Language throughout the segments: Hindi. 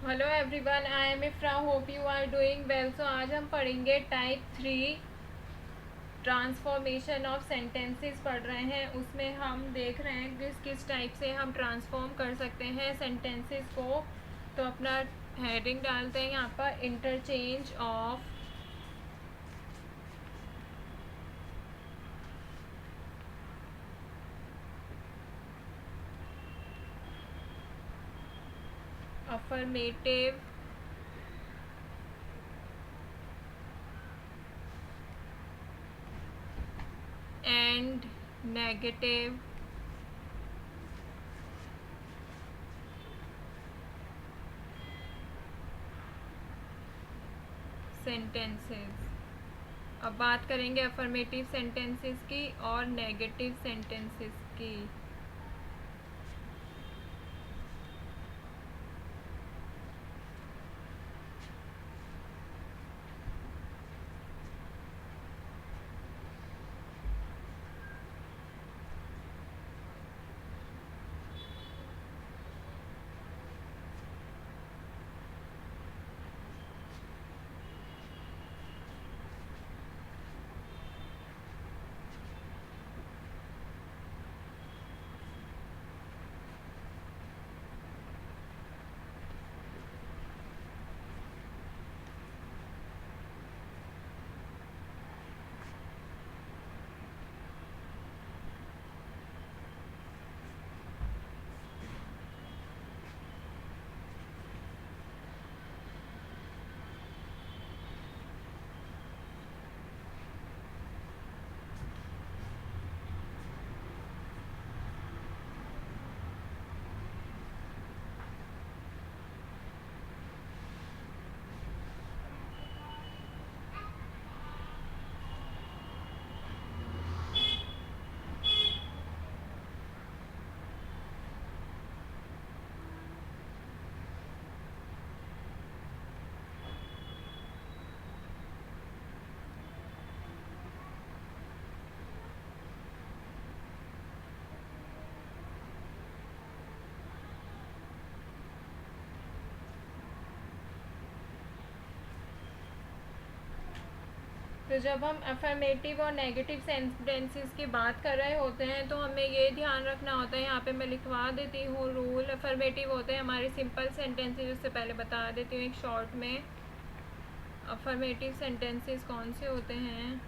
Hello everyone, I am Ifra, hope you are doing well. So आज हम पढ़ेंगे टाइप 3 ट्रांसफॉर्मेशन ऑफ सेंटेंसेस पढ़ रहे हैं। उसमें हम देख रहे हैं किस किस टाइप से हम ट्रांसफॉर्म कर सकते हैं सेंटेंसेस को। तो अपना हेडिंग डालते हैं यहाँ पर, interchange of affirmative and negative sentences. अब बात करेंगे अफर्मेटिव सेंटेंसेस की और नेगेटिव सेंटेंसेस की। तो जब हम अफर्मेटिव और नेगेटिव सेंटेंसेस की बात कर रहे होते हैं तो हमें ये ध्यान रखना होता है, यहाँ पे मैं लिखवा देती हूँ रूल। अफर्मेटिव होते हैं हमारे सिंपल सेंटेंसेस, उससे पहले बता देती हूँ एक शॉर्ट में। अफर्मेटिव सेंटेंसेस कौन से होते हैं?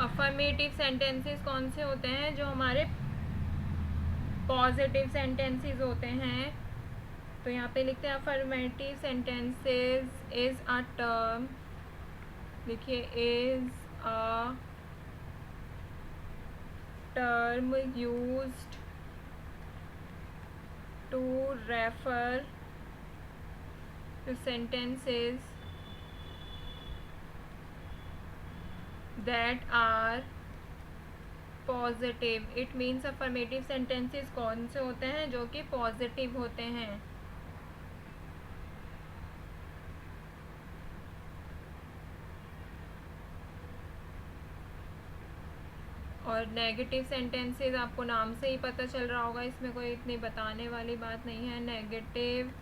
अफर्मेटिव सेंटेंसेस कौन से होते हैं? जो हमारे पॉजिटिव सेंटेंसेस होते हैं। तो यहाँ पे लिखते हैं affirmative sentences is a term, देखिए is a term used to refer to sentences that are positive. It means affirmative sentences कौन से होते हैं? जो कि पॉजिटिव होते हैं। और नेगेटिव सेंटेंसेस आपको नाम से ही पता चल रहा होगा, इसमें कोई इतनी बताने वाली बात नहीं है। नेगेटिव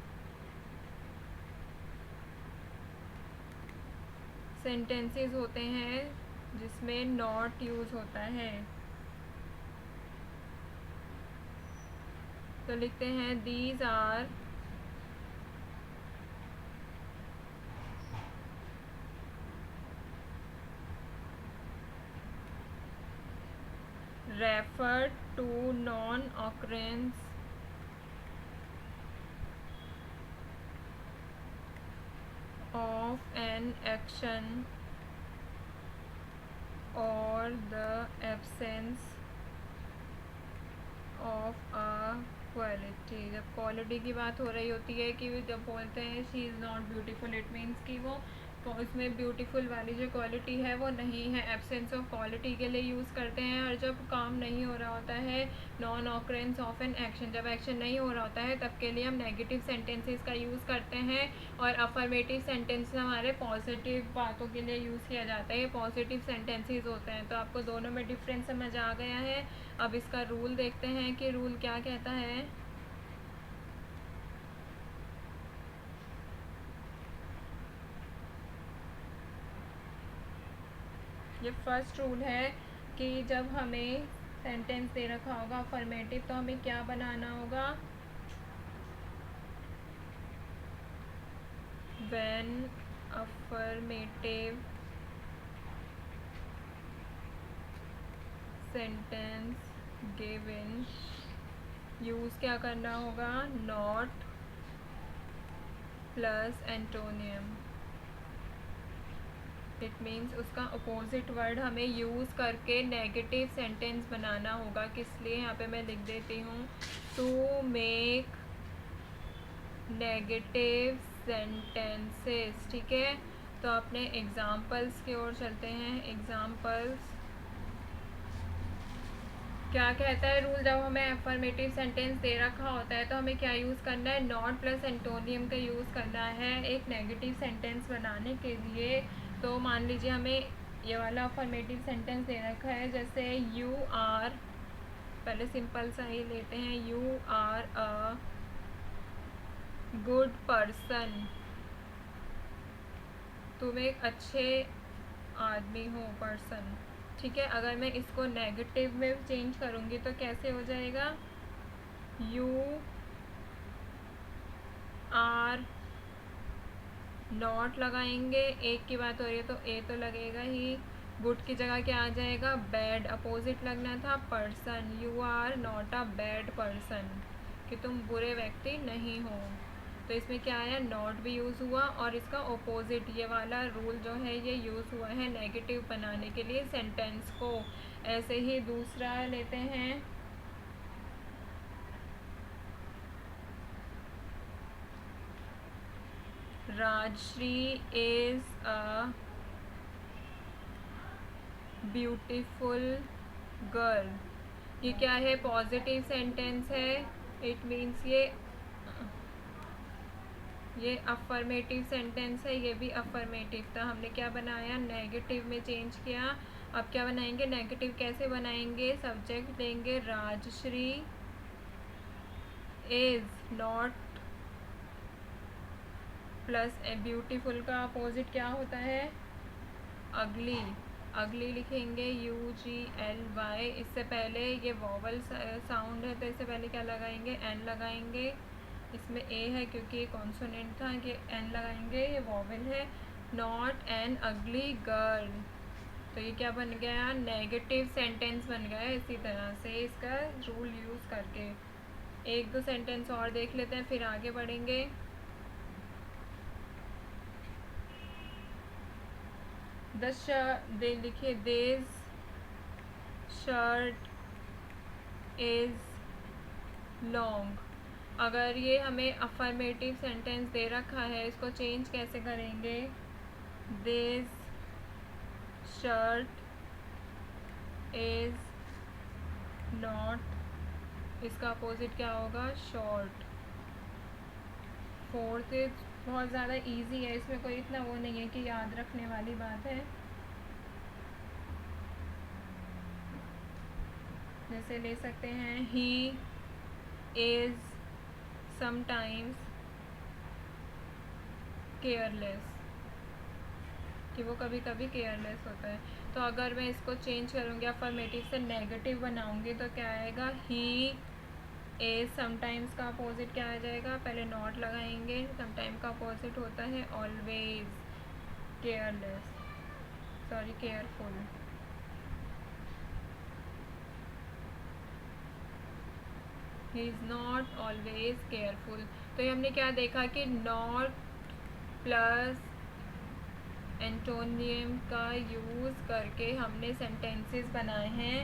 सेंटेंसेस होते हैं जिसमें नॉट यूज होता है। तो लिखते हैं these are refer to non-occurrence of an action or the absence of a quality, जब क्वालिटी की बात हो रही होती है कि जब बोलते हैं she is not beautiful, it means कि वो तो इसमें ब्यूटीफुल वाली जो क्वालिटी है वो नहीं है, एब्सेंस ऑफ क्वालिटी के लिए यूज़ करते हैं। और जब काम नहीं हो रहा होता है, non occurrence of an action, जब एक्शन नहीं हो रहा होता है तब के लिए हम नेगेटिव सेंटेंसेस का यूज़ करते हैं। और अफर्मेटिव सेंटेंस हमारे पॉजिटिव बातों के लिए यूज़ किया जाता है, पॉजिटिव सेंटेंसेस होते हैं। तो आपको दोनों में डिफरेंस समझ आ गया है। अब इसका रूल देखते हैं कि रूल क्या कहता है। ये फर्स्ट रूल है कि जब हमें सेंटेंस दे रखा होगा अफर्मेटिव तो हमें क्या बनाना होगा, when affirmative sentence given, use क्या करना होगा, not plus antonym. It means उसका अपोजिट वर्ड हमें यूज़ करके नेगेटिव सेंटेंस बनाना होगा। किस लिए, यहाँ पे मैं लिख देती हूँ, टू मेक नेगेटिव सेंटेंसेस। ठीक है, तो अपने एग्जाम्पल्स की ओर चलते हैं। एग्जाम्पल्स क्या कहता है रूल, जब हमें अफर्मेटिव सेंटेंस दे रखा होता है तो हमें क्या यूज़ करना है, नॉट प्लस एंटोनियम का यूज़ करना है एक नेगेटिव सेंटेंस बनाने के लिए। तो मान लीजिए हमें ये वाला अफर्मेटिव सेंटेंस दे रखा है, जैसे यू आर, पहले सिंपल सा ही लेते हैं, you are a good person, तुम एक अच्छे आदमी हो, पर्सन। ठीक है, अगर मैं इसको नेगेटिव में चेंज करूँगी तो कैसे हो जाएगा, यू आर नॉट लगाएंगे, एक की बात हो रही है तो ए तो लगेगा ही, गुड की जगह क्या आ जाएगा, बैड, अपोजिट लगना था person, you are not a bad person, कि तुम बुरे व्यक्ति नहीं हो। तो इसमें क्या आया, नॉट भी यूज़ हुआ और इसका ऑपोजिट ये वाला रूल जो है ये यूज़ हुआ है नेगेटिव बनाने के लिए सेंटेंस को। ऐसे ही दूसरा लेते हैं, Rajshri is a beautiful girl. ये क्या है, पॉजिटिव सेंटेंस है, इट मीन्स ये अफर्मेटिव सेंटेंस है, ये भी अफर्मेटिव था। हमने क्या बनाया, नेगेटिव में चेंज किया। अब क्या बनाएंगे, नेगेटिव कैसे बनाएंगे, सब्जेक्ट देंगे Rajshri is not plus beautiful का अपोजिट क्या होता है, अगली, अगली लिखेंगे UGLY। इससे पहले ये वॉवल साउंड है तो इससे पहले क्या लगाएंगे, एन लगाएंगे। इसमें ए है क्योंकि ये कॉन्सोनेंट था, ये एन लगाएंगे, ये वॉवल है, नॉट एन अगली गर्ल। तो ये क्या बन गया, नेगेटिव सेंटेंस बन गया। इसी तरह से इसका रूल यूज़ करके एक दो सेंटेंस और देख लेते हैं फिर आगे बढ़ेंगे। लिखिए, दिस शर्ट इज़ लॉन्ग। अगर ये हमें अफर्मेटिव सेंटेंस दे रखा है, इसको चेंज कैसे करेंगे, दिस शर्ट इज़ नॉट, इसका अपोजिट क्या होगा, शॉर्ट। फोर्थ बहुत ज़्यादा इजी है, इसमें कोई इतना वो नहीं है कि याद रखने वाली बात है। जैसे ले सकते हैं, ही इज़ समटाइम्स केयरलेस, कि वो कभी कभी केयरलेस होता है। तो अगर मैं इसको चेंज करूँगी, अफर्मेटिव से नेगेटिव बनाऊँगी तो क्या आएगा, ही इज़ समटाइम्स का अपोजिट क्या आ जाएगा, पहले नॉट लगाएंगे, समटाइम का अपोजिट होता है always, careless, sorry careful. He is not always careful. तो ये हमने क्या देखा कि नॉट प्लस एंटोनियम का यूज़ करके हमने सेंटेंसेस बनाए हैं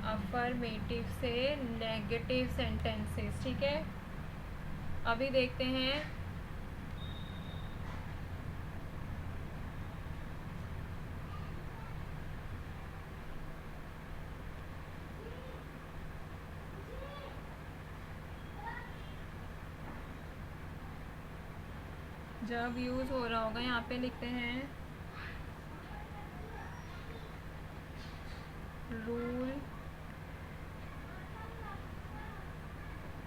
अफर्मेटिव से नेगेटिव सेंटेंसेस, ठीक है। अभी देखते हैं जब यूज़ हो रहा होगा। यहाँ पे लिखते हैं रूल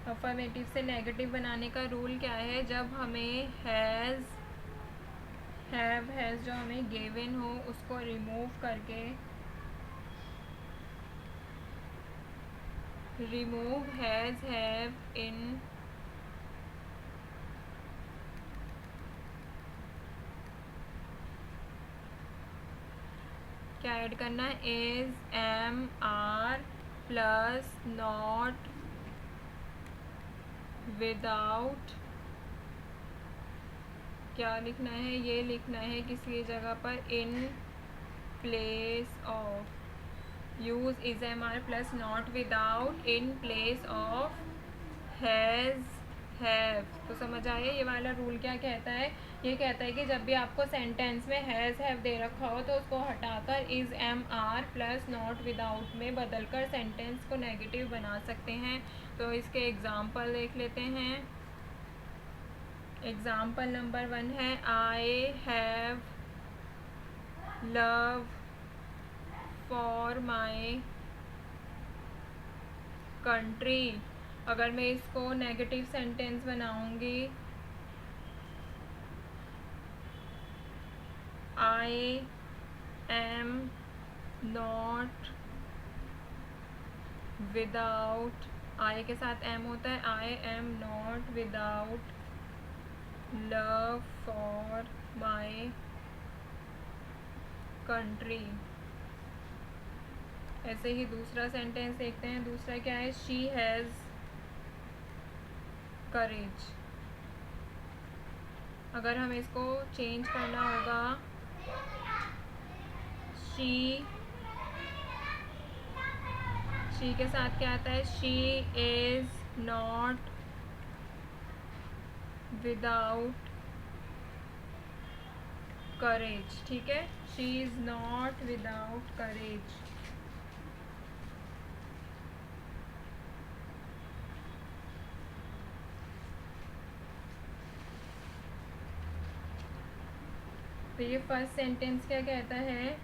अफर्मेटिव से नेगेटिव बनाने का रूल क्या है, जब हमें हैज़ हैव जो हमें गिवन हो उसको रिमूव करके रिमूव हैज़ हैव इन क्या ऐड करना है, is am are plus not without, क्या लिखना है, ये लिखना है किसी जगह पर in place of, use is am are plus not without in place of has have. तो समझ आया ये वाला रूल क्या कहता है, ये कहता है कि जब भी आपको सेंटेंस में हैज़ हैव दे रखा हो तो उसको हटाकर is am are plus not without में बदलकर सेंटेंस को नेगेटिव बना सकते हैं। तो इसके एग्जाम्पल देख लेते हैं। एग्जाम्पल नंबर 1 है I have love for my country. अगर मैं इसको नेगेटिव सेंटेंस बनाऊंगी, आई एम नॉट विदाउट, आई के साथ एम होता है, I am not without love for my country. ऐसे ही दूसरा सेंटेंस देखते हैं। दूसरा क्या है, शी हैज़ करेज। अगर हमें इसको चेंज करना होगा, शी के साथ क्या आता है, शी इज़ नॉट विदाउट करेज, ठीक है, शी इज़ नॉट विदाउट करेज। तो ये फर्स्ट सेंटेंस क्या कहता है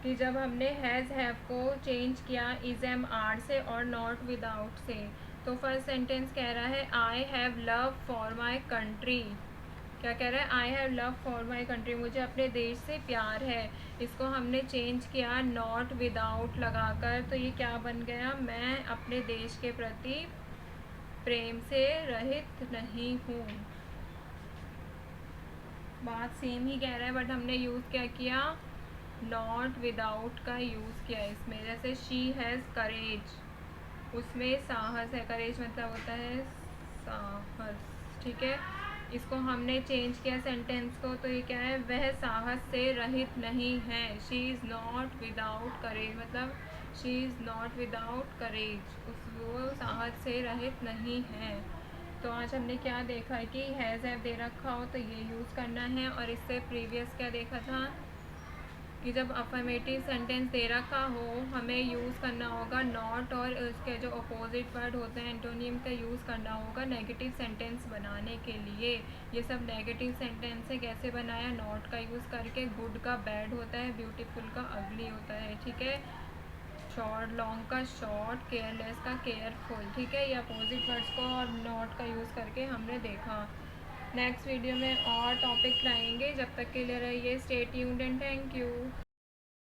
कि जब हमने हैज़ हैव को चेंज किया इज़ एम आर से और नॉट विदाउट से, तो फर्स्ट सेंटेंस कह रहा है I have love for my country. क्या कह रहा है, I have love for my country, मुझे अपने देश से प्यार है। इसको हमने चेंज किया नॉट विदाउट लगाकर, तो ये क्या बन गया, मैं अपने देश के प्रति प्रेम से रहित नहीं हूँ। बात सेम ही कह रहा है बट हमने यूज़ क्या किया, नॉट विदाउट का यूज़ किया इसमें। जैसे शी हैज़ करेज, उसमें साहस है, करेज मतलब होता है साहस, ठीक है। इसको हमने चेंज किया सेंटेंस को, तो ये क्या है, वह साहस से रहित नहीं है। शी इज़ नॉट विदाउट करेज मतलब शी इज़ नॉट विदाउट करेज, वो साहस से रहित नहीं है। तो आज हमने क्या देखा है कि हैज़ हैव दे रखा हो तो ये यूज़ करना है। और इससे प्रीवियस क्या देखा था कि जब अफर्मेटिव सेंटेंस दे रखा हो हमें यूज़ करना होगा नॉट, और उसके जो अपोजिट वर्ड होते हैं एंटोनियम का यूज़ करना होगा नेगेटिव सेंटेंस बनाने के लिए। ये सब नेगेटिव सेंटेंस है, कैसे बनाया, नॉट का यूज़ करके। गुड का बैड होता है, ब्यूटीफुल का अगली होता है, ठीक है। शॉर्ट लॉन्ग का शॉर्ट, केयरलेस का केयरफुल, ठीक है। ये अपोजिट वर्ड्स को और नॉट का यूज़ करके हमने देखा। नेक्स्ट वीडियो में और टॉपिक लाएंगे, जब तक के लिए रहिए stay tuned and thank you.